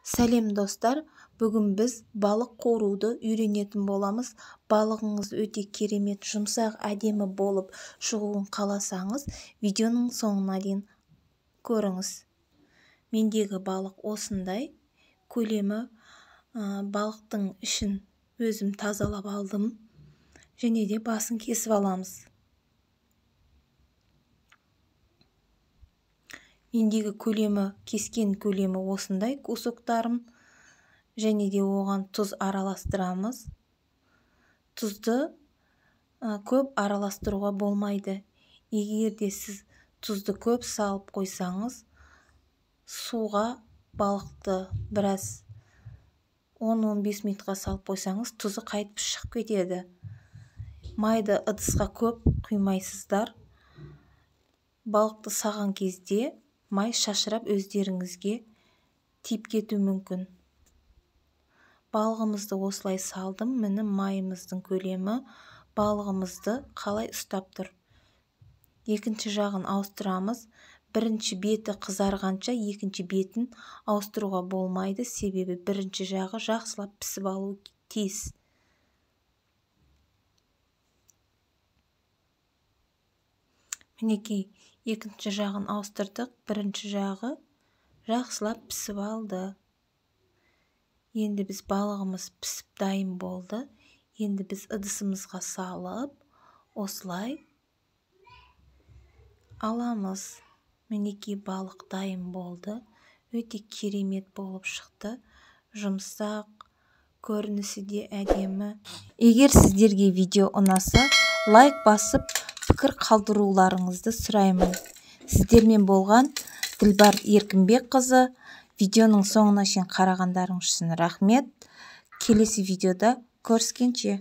Сәлем достар, бүгін біз балық қоруды үйренетін боламыз. Балығыңыз өте керемет, жұмсақ, әдемі болып шығуын қаласаңыз, видеоның соңына дейін көріңіз. Мендегі балық осындай. Көлемі балықтың ішін өзім тазалап алдым. Және де басын кесіп аламыз. Мендегі кескен көлемі осындай кусоктарым. Және де оған тұз араластырамыз. Тұзды көп араластыруға болмайды. Егер де сіз тұзды көп салып қойсаңыз, суға балықты біраз 10-15 минутқа салып қойсаңыз, тұзы қайтып шығып кетеді. Майды ыдысқа көп құймайсыздар. Балықты саған кезде май шашырап өздеріңізге тиіп кету мүмкін. Балығымызды осылай салдым. Міне майымыздың көлемі балығымызды қалай ұстап тұр. Екінші жағын ауыстырамыз. Бірінші беті қызарғанша екінші бетін ауыстыруға болмайды, себебі бірінші жағы жақсылап пісіп алу тиіс. Мінекей, екінші жағын ауыстырдық. Бірінші жағы жақсылап пісіп алды. Енді біз балығымыз пісіп дайын болды. Енді біз ыдысымызға салып, осылай аламыз. Мінекей, балық дайын болды. Өте керемет болып шықты. Жұмсақ, көрінісі де әдемі. Егер сіздерге видео ұнаса, лайк басып, пікір қалдыруларыңызды сұраймын. Сіздермен болған Дилбар Еркінбекқызы. Видеоның соңына шейін қарағандарыңыз үшін рахмет. Келесі видеода көріскенше.